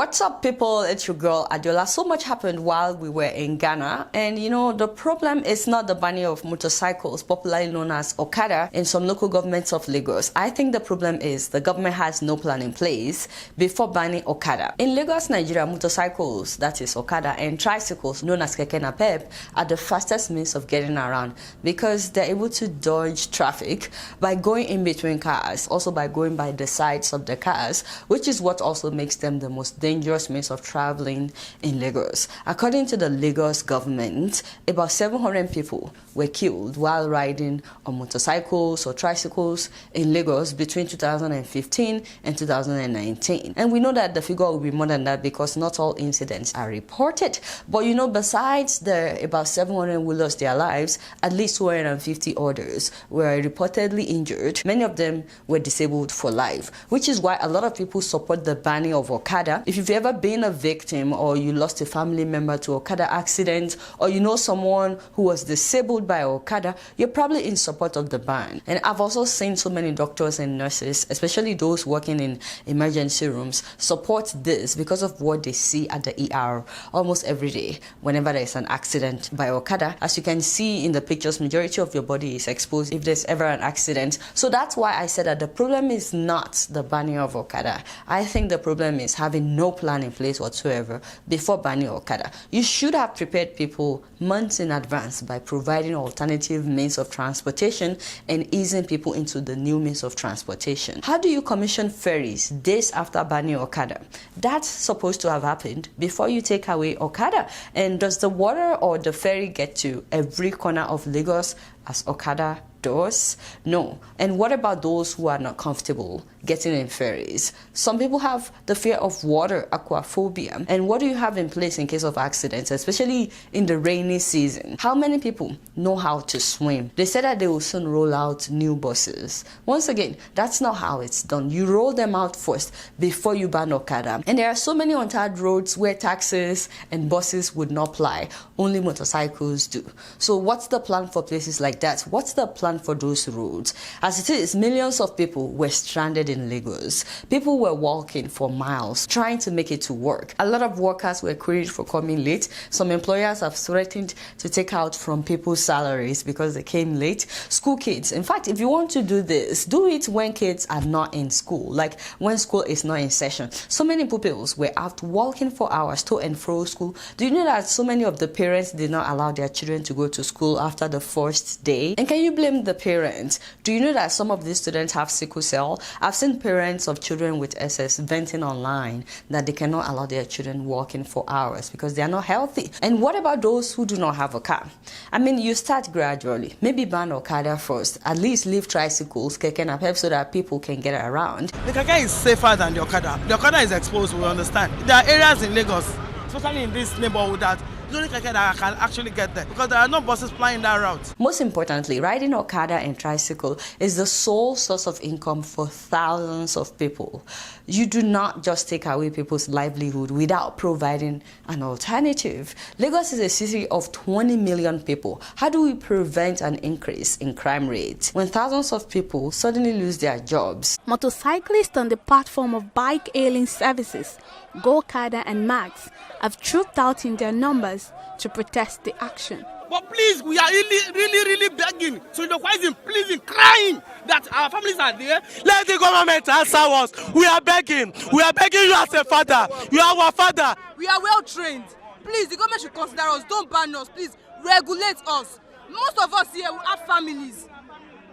What's up, people? It's your girl Adiola. So much happened while we were in Ghana, and the problem is not the banning of motorcycles, popularly known as Okada, in some local governments of Lagos. I think the problem is the government has no plan in place before banning Okada. In Lagos, Nigeria, motorcycles, that is Okada, and tricycles, known as keke napep, are the fastest means of getting around because they're able to dodge traffic by going in between cars, also by going by the sides of the cars, which is what also makes them the most dangerous means of traveling in Lagos. According to the Lagos government, about 700 people were killed while riding on motorcycles or tricycles in Lagos between 2015 and 2019. And we know that the figure will be more than that because not all incidents are reported. But besides the about 700 who lost their lives, at least 250 others were reportedly injured. Many of them were disabled for life, which is why a lot of people support the banning of Okada. If you've ever been a victim or you lost a family member to Okada accident, or someone who was disabled by Okada, you're probably in support of the ban. And I've also seen so many doctors and nurses, especially those working in emergency rooms, support this because of what they see at the ER almost every day whenever there's an accident by Okada. As you can see in the pictures, majority of your body is exposed if there's ever an accident. So that's why I said that the problem is not the banning of Okada. I think the problem is having no plan in place whatsoever before banning Okada. You should have prepared people months in advance by providing alternative means of transportation and easing people into the new means of transportation. How do you commission ferries days after banning Okada? That's supposed to have happened before you take away Okada. And does the water or the ferry get to every corner of Lagos as Okada does? No. And what about those who are not comfortable getting in ferries? Some people have the fear of water, aquaphobia. And what do you have in place in case of accidents, especially in the rainy season? How many people know how to swim? They said that they will soon roll out new buses. Once again, that's not how it's done. You roll them out first before you ban Okada. And there are so many untarred roads where taxis and buses would not ply. Only motorcycles do. So what's the plan for places like that? What's the plan for those roads? As it is, millions of people were stranded in Lagos. People were walking for miles trying to make it to work. A lot of workers were queried for coming late. Some employers have threatened to take out from people's salaries because they came late. School kids, in fact, if you want to do this, do it when kids are not in school, like when school is not in session. So many pupils were out walking for hours to and fro school. Do you know that so many of the parents did not allow their children to go to school after the first day? And can you blame the parents? Do you know that some of these students have sickle cell? I've seen parents of children with SS venting online that they cannot allow their children walking for hours because they are not healthy. And what about those who do not have a car? You start gradually. Maybe ban Okada first. At least leave tricycles, keke napep, so that people can get around. The keke is safer than the Okada. The Okada is exposed, we understand. There are areas in Lagos, especially in this neighborhood, that only keke that can actually get there because there are no buses flying that route. Most importantly, riding Okada and tricycle is the sole source of income for thousands of people. You do not just take away people's livelihood without providing an alternative. Lagos is a city of 20 million people. How do we prevent an increase in crime rates when thousands of people suddenly lose their jobs? Motorcyclists on the platform of bike hailing services, Okada and Max, have trooped out in their numbers to protest the action. But please, we are really begging, soliloquizing, pleasing, crying that our families are there. Let the government answer us. We are begging. We are begging you as a father. You are our father. We are well trained. Please, the government should consider us. Don't ban us. Please, regulate us. Most of us here have families.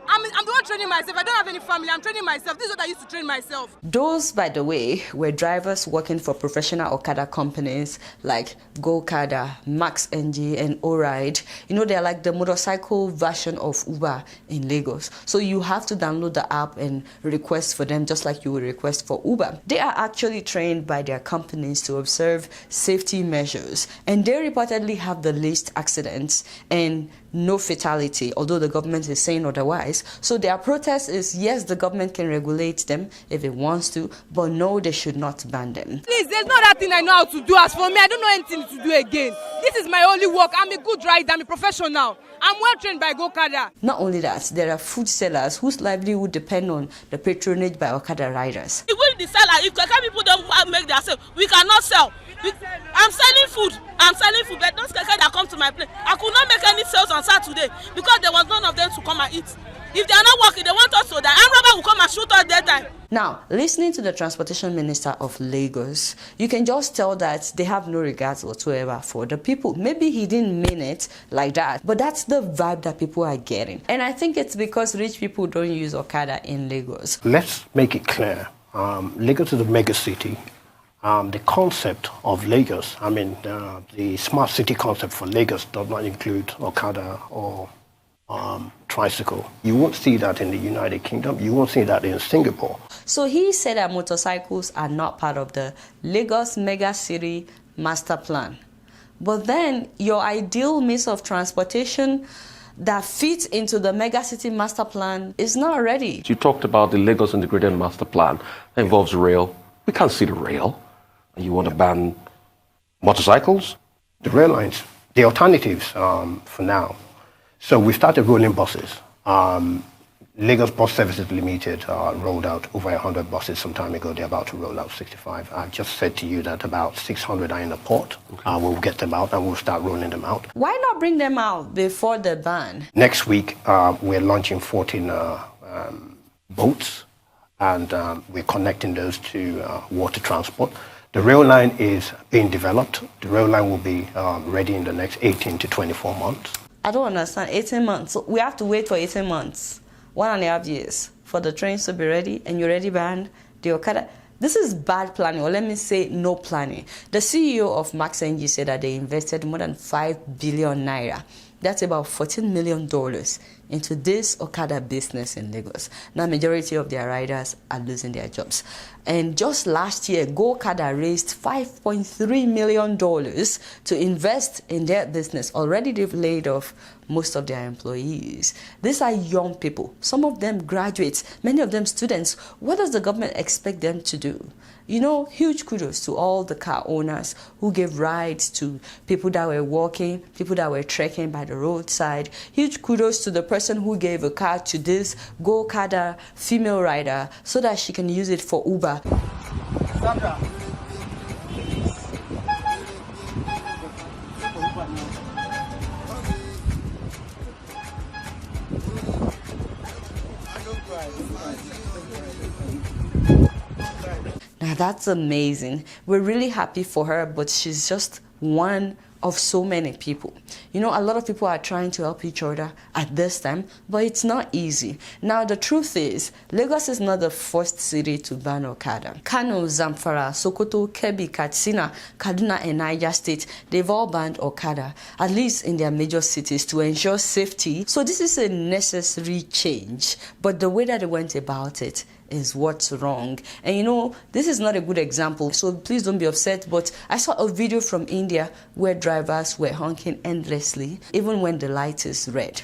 I'm the one training myself. I don't have any family. I'm training myself. This is what I used to train myself. Those, by the way, were drivers working for professional Okada companies like Okada, Max NG, and O-Ride. They're like the motorcycle version of Uber in Lagos. So you have to download the app and request for them just like you would request for Uber. They are actually trained by their companies to observe safety measures. And they reportedly have the least accidents and no fatality, although the government is saying otherwise. So their protest is, yes, the government can regulate them if it wants to, but no, they should not ban them. Please, there's not that thing I know how to do. As for me, I don't know anything to do again. This is my only work. I'm a good rider. I'm a professional. I'm well trained by Okada. Not only that, there are food sellers whose livelihood depend on the patronage by Okada riders. Even the seller, if Keke people don't make themselves, we cannot sell. I'm selling food. But those keke that come to my place, I could not make any sales on Saturday because there was none of them to come and eat. If they are not working, they want us to die. Ahmhara will come and shoot us that time. Now, listening to the Transportation Minister of Lagos, you can just tell that they have no regards whatsoever for the people. Maybe he didn't mean it like that, but that's the vibe that people are getting. And I think it's because rich people don't use Okada in Lagos. Let's make it clear. Lagos is a mega city. The concept of Lagos, the smart city concept for Lagos does not include Okada or tricycle. You won't see that in the United Kingdom. You won't see that in Singapore. So he said that motorcycles are not part of the Lagos mega city master plan. But then your ideal means of transportation that fits into the mega city master plan is not ready. You talked about the Lagos integrated master plan that involves rail. We can't see the rail. And you want to ban motorcycles? The rail lines, the alternatives for now. So we started rolling buses. Lagos Bus Services Limited rolled out over 100 buses some time ago. They're about to roll out 65. I just said to you that about 600 are in the port. Okay. We'll get them out and we'll start rolling them out. Why not bring them out before the ban? Next week, we're launching 14 boats, and we're connecting those to water transport. The rail line is being developed. The rail line will be ready in the next 18 to 24 months. I don't understand. 18 months. So we have to wait for 18 months, 1.5 years, for the trains to be ready, and you already banned the Okada. This is bad planning, or let me say no planning. The CEO of Max NG said that they invested more than 5 billion naira. That's about $14 million into this Okada business in Lagos. Now, majority of their riders are losing their jobs. And just last year, Go Okada raised $5.3 million to invest in their business. Already they've laid off most of their employees. These are young people. Some of them graduates, many of them students. What does the government expect them to do? You know, huge kudos to all the car owners who gave rides to people that were walking, people that were trekking by the roadside. Huge kudos to the person who gave a car to this Go Okada female rider so that she can use it for Uber. Sandra. Now that's amazing. We're really happy for her, but she's just one of so many people. You know, a lot of people are trying to help each other at this time, but it's not easy. Now, the truth is, Lagos is not the first city to ban Okada. Kano, Zamfara, Sokoto, Kebbi, Katsina, Kaduna, and Niger State, they've all banned Okada, at least in their major cities, to ensure safety. So this is a necessary change, but the way that they went about it is what's wrong. And you know, this is not a good example, so please don't be upset, but I saw a video from India where drivers were honking endlessly even when the light is red.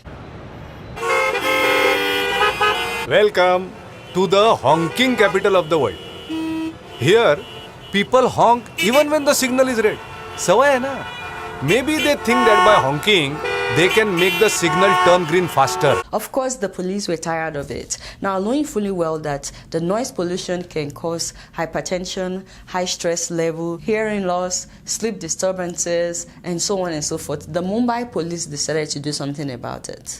Welcome to the honking capital of the world. Here, people honk even when the signal is red. Savai hai na? Maybe they think that by honking, they can make the signal turn green faster. Of course, the police were tired of it. Now, knowing fully well that the noise pollution can cause hypertension, high stress level, hearing loss, sleep disturbances, and so on and so forth, the Mumbai police decided to do something about it.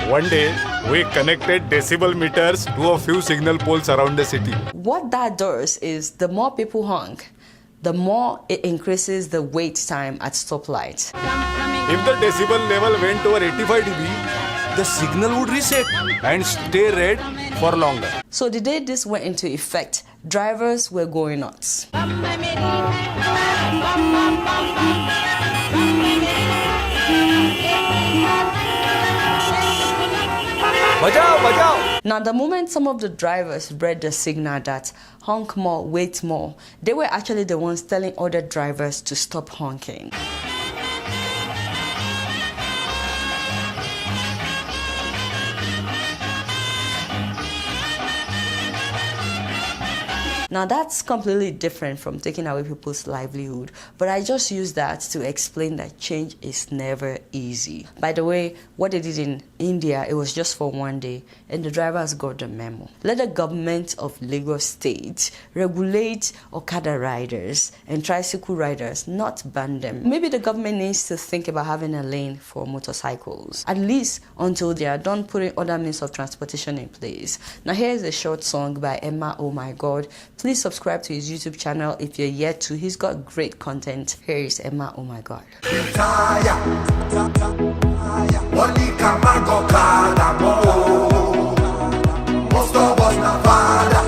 One day, we connected decibel meters to a few signal poles around the city. What that does is the more people honk, the more it increases the wait time at stoplights. If the decibel level went over 85 dB, the signal would reset and stay red for longer. So the day this went into effect, drivers were going nuts. Bajao, bajao. Now, the moment some of the drivers read the signal that honk more, wait more, they were actually the ones telling other drivers to stop honking. Now that's completely different from taking away people's livelihood, but I just use that to explain that change is never easy. By the way, what they did in India, it was just for one day, and the drivers got the memo. Let the government of Lagos State regulate Okada riders and tricycle riders, not ban them. Maybe the government needs to think about having a lane for motorcycles, at least until they are done putting other means of transportation in place. Now here is a short song by Ahmhara, Oh My God. Please subscribe to his YouTube channel if you're yet to. He's got great content. Here is Ahmhara, Oh My God. Most of us Nevada,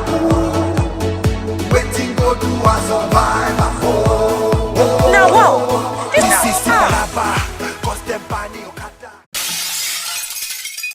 waiting go to a survivor. Now wow, this is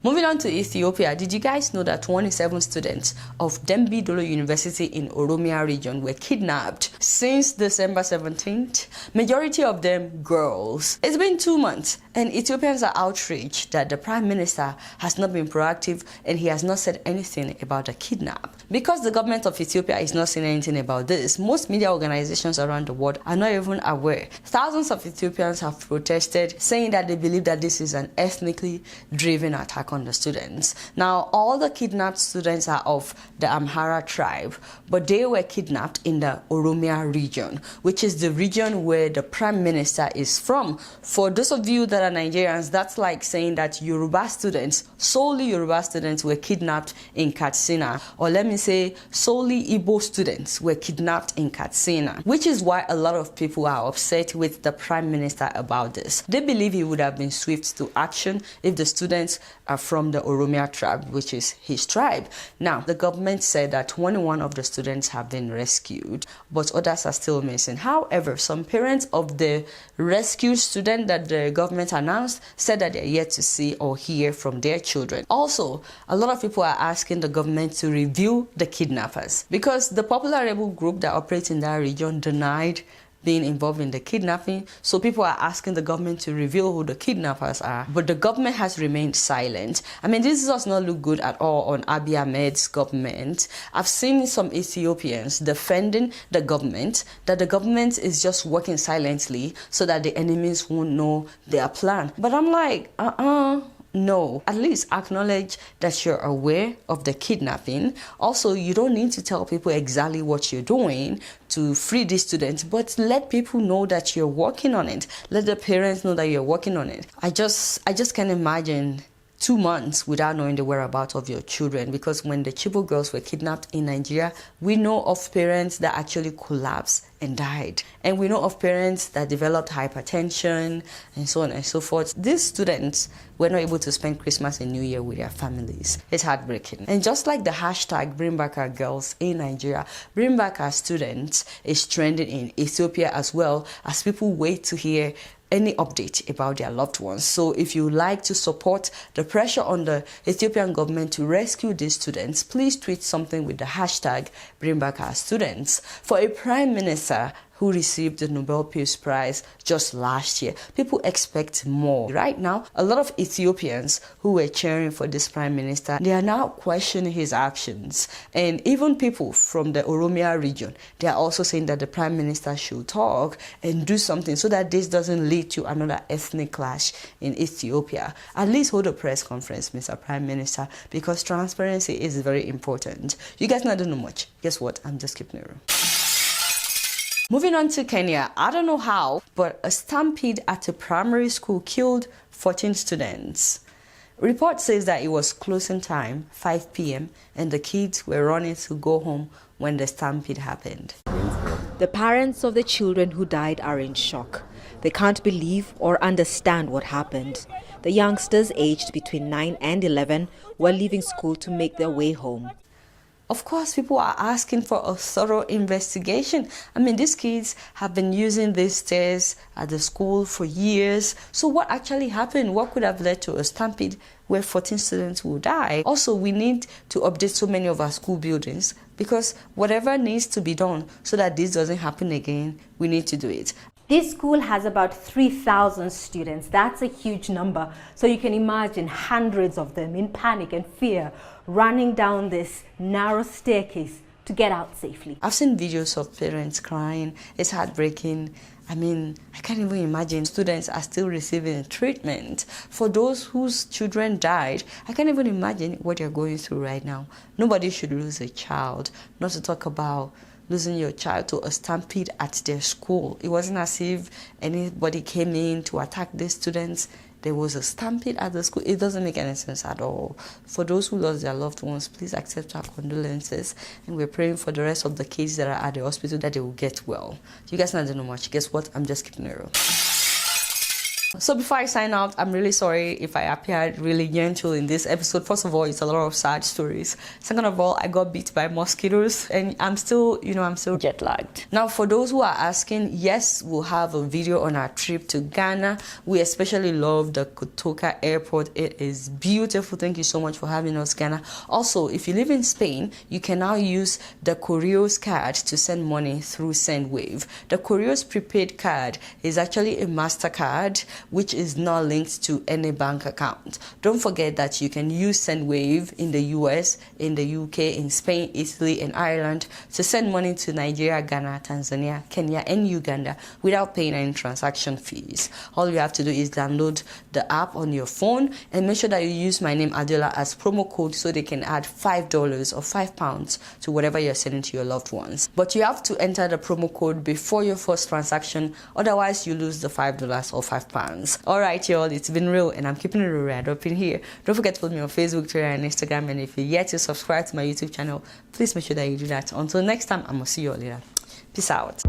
Moving on to Ethiopia, did you guys know that 27 students of Dembi Dolo University in Oromia region were kidnapped since December 17th? Majority of them girls. It's been 2 months and Ethiopians are outraged that the Prime Minister has not been proactive and he has not said anything about the kidnap. Because the government of Ethiopia is not saying anything about this, most media organizations around the world are not even aware. Thousands of Ethiopians have protested, saying that they believe that this is an ethnically driven attack on the students. Now, all the kidnapped students are of the Ahmhara tribe, but they were kidnapped in the Oromia region, which is the region where the Prime Minister is from. For those of you that are Nigerians, that's like saying that Yoruba students, solely Yoruba students, were kidnapped in Katsina, or let me say solely Igbo students were kidnapped in Katsina, which is why a lot of people are upset with the Prime Minister about this. They believe he would have been swift to action if the students are from the Oromia tribe, which is his tribe. Now, the government said that 21 of the students have been rescued, but others are still missing. However, some parents of the rescued student that the government announced said that they're yet to see or hear from their children. Also, a lot of people are asking the government to review the kidnappers because the popular rebel group that operates in that region denied being involved in the kidnapping. So people are asking the government to reveal who the kidnappers are, but the government has remained silent. I mean, this does not look good at all on Abiy Ahmed's government. I've seen some Ethiopians defending the government, that the government is just working silently so that the enemies won't know their plan. But I'm like, no, at least acknowledge that you're aware of the kidnapping. Also, you don't need to tell people exactly what you're doing to free these students, but let people know that you're working on it. Let the parents know that you're working on it. I just can't imagine 2 months without knowing the whereabouts of your children, because when the Chibok girls were kidnapped in Nigeria, we know of parents that actually collapsed and died, and we know of parents that developed hypertension and so on and so forth. These students were not able to spend Christmas and New Year with their families. It's heartbreaking. And just like the hashtag Bring Back Our Girls in Nigeria, Bring Back Our Students is trending in Ethiopia as well, as people wait to hear any update about their loved ones. So if you like to support the pressure on the Ethiopian government to rescue these students, please tweet something with the hashtag Bring Back Our Students. For a Prime Minister who received the Nobel Peace Prize just last year, people expect more. Right now, a lot of Ethiopians who were cheering for this Prime Minister, they are now questioning his actions. And even people from the Oromia region, they are also saying that the Prime Minister should talk and do something so that this doesn't lead to another ethnic clash in Ethiopia. At least hold a press conference, Mr. Prime Minister, because transparency is very important. You guys not know much. Guess what? I'm just keeping it real. Moving on to Kenya, I don't know how, but a stampede at a primary school killed 14 students. Report says that it was closing time, 5 p.m., and the kids were running to go home when the stampede happened. The parents of the children who died are in shock. They can't believe or understand what happened. The youngsters, aged between 9 and 11, were leaving school to make their way home. Of course, people are asking for a thorough investigation. I mean, these kids have been using these stairs at the school for years. So what actually happened? What could have led to a stampede where 14 students will die? Also, we need to update so many of our school buildings, because whatever needs to be done so that this doesn't happen again, we need to do it. This school has about 3,000 students. That's a huge number. So you can imagine hundreds of them in panic and fear running down this narrow staircase to get out safely. I've seen videos of parents crying. It's heartbreaking. I mean, I can't even imagine students are still receiving treatment. For those whose children died, I can't even imagine what you're going through right now. Nobody should lose a child, not to talk about losing your child to a stampede at their school. It wasn't as if anybody came in to attack the students. There was a stampede at the school. It doesn't make any sense at all. For those who lost their loved ones, please accept our condolences. And we're praying for the rest of the kids that are at the hospital that they will get well. You guys not know much. Guess what? I'm just keeping it real. So before I sign out, I'm really sorry if I appeared really gentle in this episode. First of all, it's a lot of sad stories. Second of all, I got bit by mosquitoes and I'm still jet lagged. Now, for those who are asking, yes, we'll have a video on our trip to Ghana. We especially love the Kotoka airport. It is beautiful. Thank you so much for having us, Ghana. Also, if you live in Spain, you can now use the Correos card to send money through SendWave. The Correos prepaid card is actually a MasterCard, which is not linked to any bank account. Don't forget that you can use SendWave in the US, in the UK, in Spain, Italy, and Ireland to send money to Nigeria, Ghana, Tanzania, Kenya, and Uganda without paying any transaction fees. All you have to do is download the app on your phone and make sure that you use my name Adela as promo code so they can add $5 or £5 to whatever you're sending to your loved ones. But you have to enter the promo code before your first transaction, otherwise you lose the $5 or £5. Alright, y'all, it's been real and I'm keeping it real right up in here. Don't forget to follow me on Facebook, Twitter, and Instagram. And if you're yet to subscribe to my YouTube channel, please make sure that you do that. Until next time, I'm gonna see you all later. Peace out.